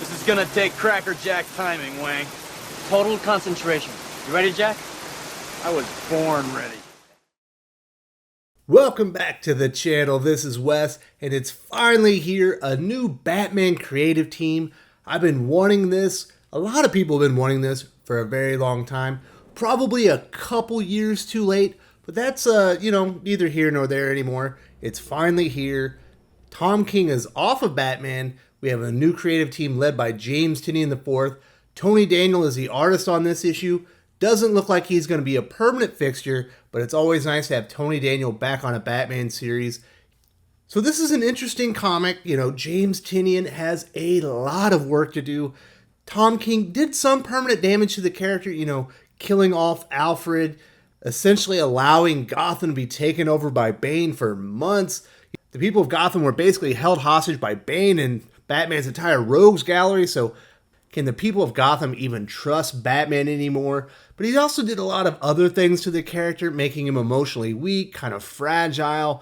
This is gonna take crackerjack timing, Wang. Total concentration. You ready, Jack? I was born ready. Welcome back to the channel. This is Wes, and it's finally here, a new Batman creative team. I've been wanting this. A lot of people have been wanting this for a very long time. Probably a couple years too late, but that's, neither here nor there anymore. It's finally here. Tom King is off of Batman. We have a new creative team led by James Tynion IV. Tony Daniel is the artist on this issue. Doesn't look like he's going to be a permanent fixture, but it's always nice to have Tony Daniel back on a Batman series. So this is an interesting comic. James Tynion has a lot of work to do. Tom King did some permanent damage to the character, killing off Alfred, essentially allowing Gotham to be taken over by Bane for months. The people of Gotham were basically held hostage by Bane and Batman's entire rogues gallery, so can the people of Gotham even trust Batman anymore? But he also did a lot of other things to the character, making him emotionally weak, kind of fragile.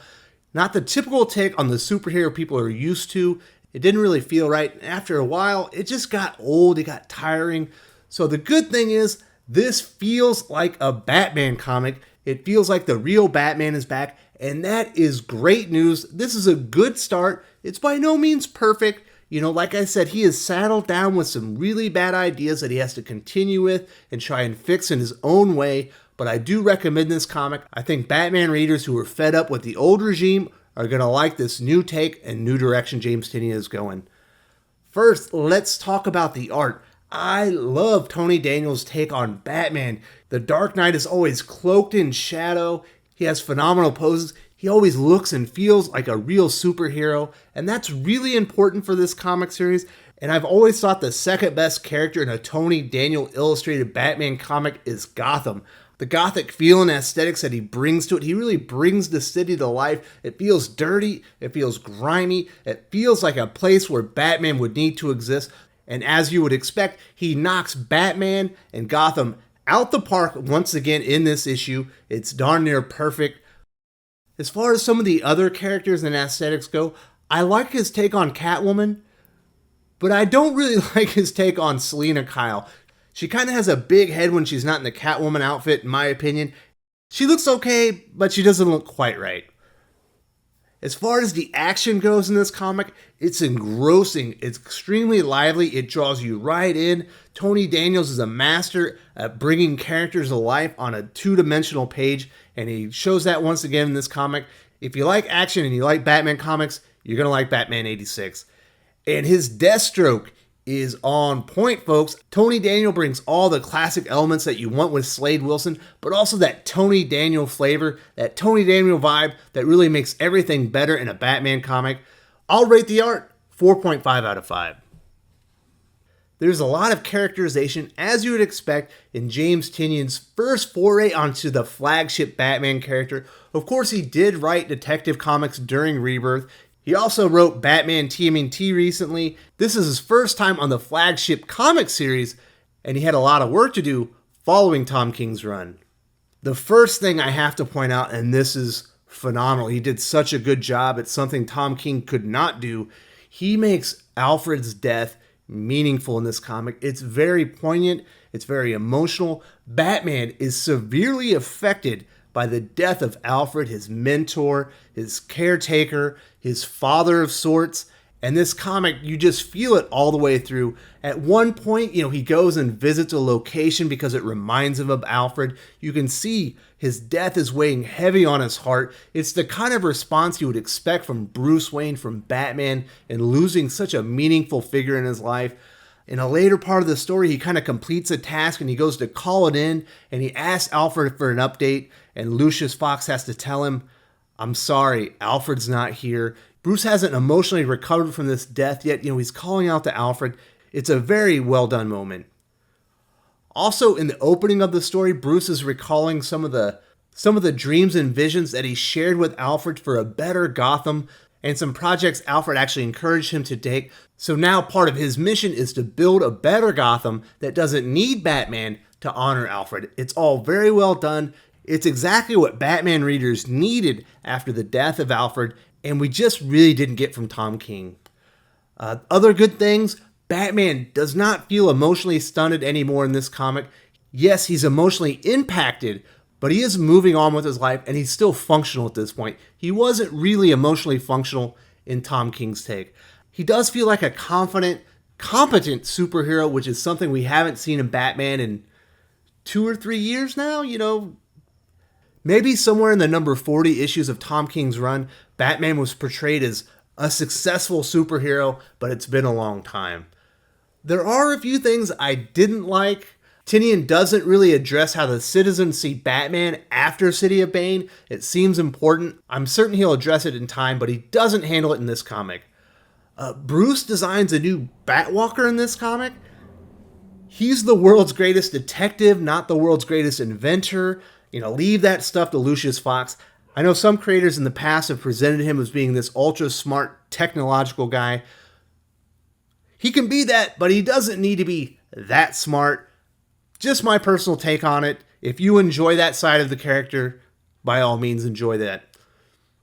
Not the typical take on the superhero people are used to. It didn't really feel right. After a while, it just got old, it got tiring. So the good thing is, this feels like a Batman comic. It feels like the real Batman is back, and that is great news. This is a good start. It's by no means perfect. Like I said, he is saddled down with some really bad ideas that he has to continue with and try and fix in his own way. But I do recommend this comic. I think Batman readers who are fed up with the old regime are going to like this new take and new direction James Tynion is going. First, let's talk about the art. I love Tony Daniel's take on Batman. The Dark Knight is always cloaked in shadow. He has phenomenal poses. He always looks and feels like a real superhero, and that's really important for this comic series. And I've always thought the second best character in a Tony Daniel illustrated Batman comic is Gotham. The gothic feel and aesthetics that he brings to it, he really brings the city to life. It feels dirty, it feels grimy, it feels like a place where Batman would need to exist. And as you would expect, he knocks Batman and Gotham out the park once again in this issue. It's darn near perfect. As far as some of the other characters and aesthetics go, I like his take on Catwoman, but I don't really like his take on Selina Kyle. She kind of has a big head when she's not in the Catwoman outfit, in my opinion. She looks okay, but she doesn't look quite right. As far as the action goes in this comic, it's engrossing, it's extremely lively, it draws you right in. Tony Daniels is a master at bringing characters to life on a two-dimensional page, and he shows that once again in this comic. If you like action and you like Batman comics, you're going to like Batman 86. And his Deathstroke is on point, folks. Tony Daniel brings all the classic elements that you want with Slade Wilson, but also that Tony Daniel flavor, that Tony Daniel vibe that really makes everything better in a Batman comic. I'll rate the art 4.5 out of 5. There's a lot of characterization, as you would expect, in James Tynion's first foray onto the flagship Batman character. Of course, he did write Detective Comics during Rebirth. He also wrote Batman TMNT recently. This is his first time on the flagship comic series, and he had a lot of work to do following Tom King's run. The first thing I have to point out, and this is phenomenal, he did such a good job, it's something Tom King could not do. He makes Alfred's death meaningful in this comic. It's very poignant, it's very emotional. Batman is severely affected by the death of Alfred, his mentor, his caretaker, his father of sorts. And this comic, you just feel it all the way through. At one point, he goes and visits a location because it reminds him of Alfred. You can see his death is weighing heavy on his heart. It's the kind of response you would expect from Bruce Wayne, from Batman, and losing such a meaningful figure in his life. In a later part of the story, he kind of completes a task and he goes to call it in and he asks Alfred for an update, and Lucius Fox has to tell him, "I'm sorry, Alfred's not here." Bruce hasn't emotionally recovered from this death yet. He's calling out to Alfred. It's a very well done moment. Also, in the opening of the story, Bruce is recalling some of the dreams and visions that he shared with Alfred for a better Gotham, and some projects Alfred actually encouraged him to take. So now part of his mission is to build a better Gotham that doesn't need Batman to honor Alfred. It's all very well done. It's exactly what Batman readers needed after the death of Alfred, and we just really didn't get from Tom King. Other good things, Batman does not feel emotionally stunted anymore in this comic. Yes, he's emotionally impacted, but he is moving on with his life, and he's still functional at this point. He wasn't really emotionally functional in Tom King's take. He does feel like a confident, competent superhero, which is something we haven't seen in Batman in 2 or 3 years now, Maybe somewhere in the number 40 issues of Tom King's run, Batman was portrayed as a successful superhero, but it's been a long time. There are a few things I didn't like. Tynion doesn't really address how the citizens see Batman after City of Bane. It seems important. I'm certain he'll address it in time, but he doesn't handle it in this comic. Bruce designs a new Batwalker in this comic. He's the world's greatest detective, not the world's greatest inventor. Leave that stuff to Lucius Fox. I know some creators in the past have presented him as being this ultra smart technological guy. He can be that, but he doesn't need to be that smart. Just my personal take on it. If you enjoy that side of the character, by all means enjoy that.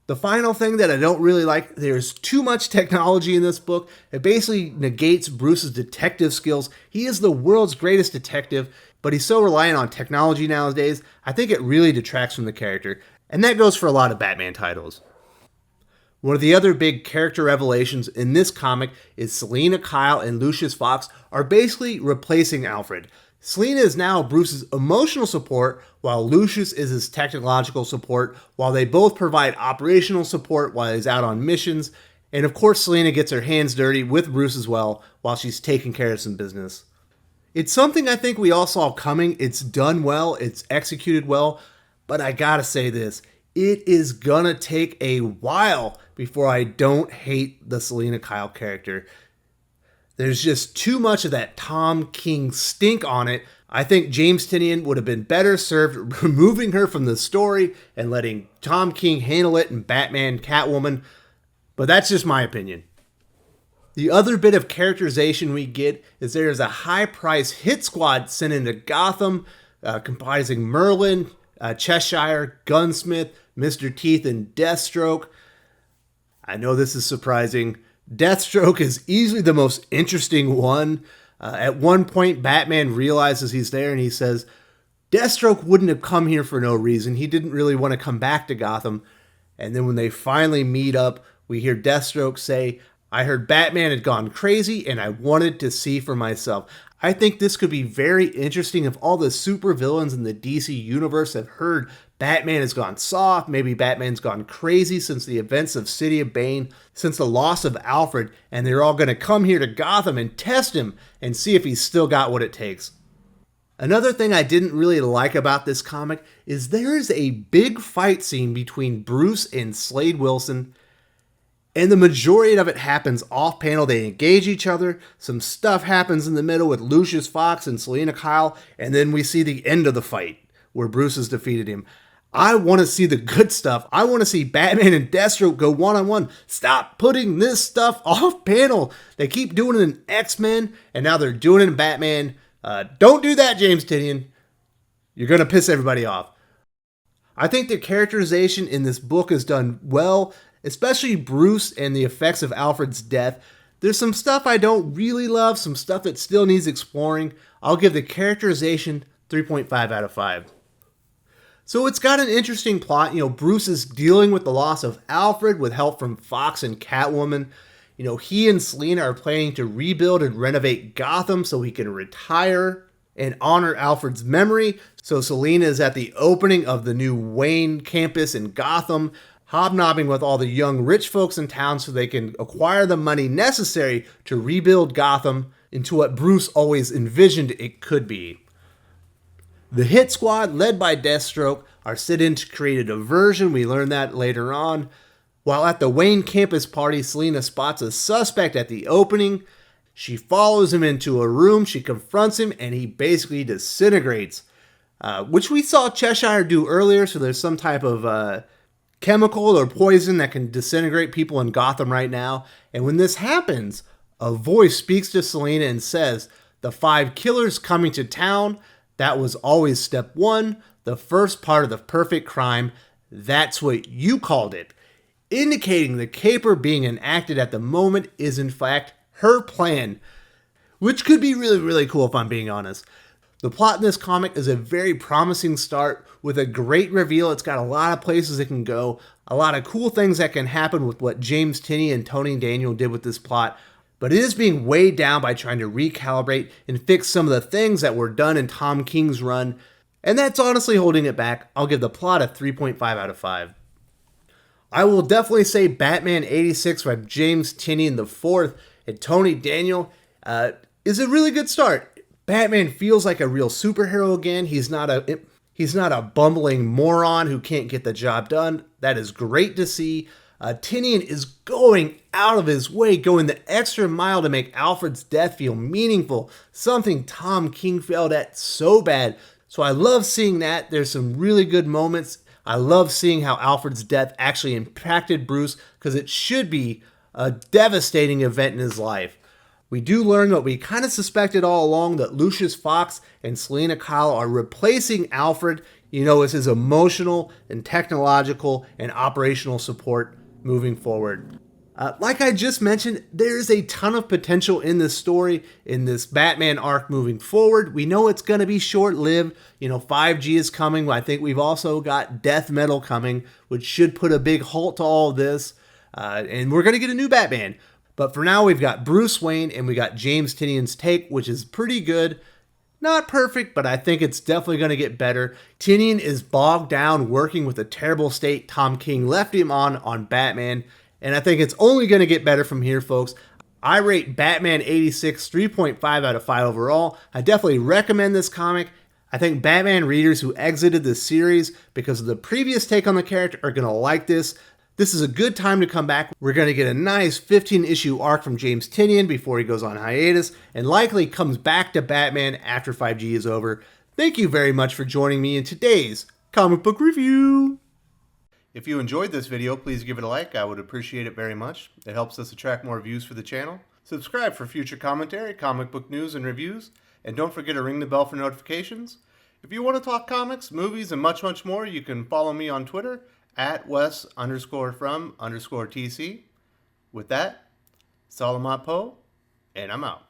The final thing that I don't really like, there's too much technology in this book. It basically negates Bruce's detective skills. He is the world's greatest detective, but he's so reliant on technology nowadays, I think it really detracts from the character. And that goes for a lot of Batman titles. One of the other big character revelations in this comic is Selina Kyle and Lucius Fox are basically replacing Alfred. Selina is now Bruce's emotional support, while Lucius is his technological support, while they both provide operational support while he's out on missions. And of course, Selina gets her hands dirty with Bruce as well, while she's taking care of some business. It's something I think we all saw coming. It's done well, it's executed well, but I gotta say this, it is gonna take a while before I don't hate the Selina Kyle character. There's just too much of that Tom King stink on it. I think James Tynion would have been better served removing her from the story and letting Tom King handle it in Batman Catwoman, but that's just my opinion. The other bit of characterization we get is there is a high-priced hit squad sent into Gotham, comprising Merlin, Cheshire, Gunsmith, Mr. Teeth, and Deathstroke. I know this is surprising. Deathstroke is easily the most interesting one. At one point, Batman realizes he's there and he says, Deathstroke wouldn't have come here for no reason. He didn't really want to come back to Gotham. And then when they finally meet up, we hear Deathstroke say, I heard Batman had gone crazy and I wanted to see for myself. I think this could be very interesting if all the supervillains in the DC universe have heard Batman has gone soft, maybe Batman's gone crazy since the events of City of Bane, since the loss of Alfred, and they're all going to come here to Gotham and test him and see if he's still got what it takes. Another thing I didn't really like about this comic is there is a big fight scene between Bruce and Slade Wilson, and the majority of it happens off-panel. They engage each other, some stuff happens in the middle with Lucius Fox and Selina Kyle, and then we see the end of the fight where Bruce has defeated him. I want to see the good stuff. I want to see Batman and Deathstroke go one-on-one. Stop putting this stuff off-panel. They keep doing it in X-Men, and now they're doing it in Batman. Don't do that, James Tynion. You're going to piss everybody off. I think the characterization in this book is done well, especially Bruce and the effects of Alfred's death. There's some stuff I don't really love, some stuff that still needs exploring. I'll give the characterization 3.5 out of 5. So it's got an interesting plot. Bruce is dealing with the loss of Alfred with help from Fox and Catwoman. He and Selina are planning to rebuild and renovate Gotham so he can retire and honor Alfred's memory. So Selina is at the opening of the new Wayne campus in Gotham, hobnobbing with all the young rich folks in town so they can acquire the money necessary to rebuild Gotham into what Bruce always envisioned it could be. The hit squad, led by Deathstroke, are sent in to create a diversion. We learn that later on. While at the Wayne campus party, Selina spots a suspect at the opening. She follows him into a room, she confronts him, and he basically disintegrates. Which we saw Cheshire do earlier, so there's some type of chemical or poison that can disintegrate people in Gotham right now. And when this happens, a voice speaks to Selina and says, "The 5 killers coming to town, that was always step 1, the first part of the perfect crime. That's what you called it." Indicating the caper being enacted at the moment is in fact her plan. which could be really, really cool if I'm being honest. The plot in this comic is a very promising start with a great reveal. It's got a lot of places it can go, a lot of cool things that can happen with what James Tynion and Tony Daniel did with this plot, but it is being weighed down by trying to recalibrate and fix some of the things that were done in Tom King's run, and that's honestly holding it back. I'll give the plot a 3.5 out of 5. I will definitely say Batman 86 by James Tynion IV and Tony Daniel is a really good start. Batman feels like a real superhero again. He's not a bumbling moron who can't get the job done. That is great to see. Tynion is going out of his way, going the extra mile to make Alfred's death feel meaningful, something Tom King failed at so bad. So I love seeing that. There's some really good moments. I love seeing how Alfred's death actually impacted Bruce, because it should be a devastating event in his life. We do learn what we kind of suspected all along, that Lucius Fox and Selina Kyle are replacing Alfred, as his emotional and technological and operational support moving forward. Like I just mentioned, there's a ton of potential in this story, in this Batman arc moving forward. We know it's going to be short-lived. 5G is coming. I think we've also got death metal coming, which should put a big halt to all of this. And we're going to get a new Batman. But for now, we've got Bruce Wayne and we got James Tynion's take, which is pretty good. Not perfect, but I think it's definitely going to get better. Tynion is bogged down working with the terrible state Tom King left him on Batman, and I think it's only going to get better from here, folks. I rate Batman 86 3.5 out of 5 overall. I definitely recommend this comic. I think Batman readers who exited the series because of the previous take on the character are going to like this. This is a good time to come back. We're going to get a nice 15-issue arc from James Tynion before he goes on hiatus, and likely comes back to Batman after 5G is over. Thank you very much for joining me in today's comic book review. If you enjoyed this video, please give it a like. I would appreciate it very much. It helps us attract more views for the channel. Subscribe for future commentary, comic book news, and reviews. And don't forget to ring the bell for notifications. If you want to talk comics, movies, and much, much more, you can follow me on Twitter at Wes_from_TC. With that, Salamat Po, and I'm out.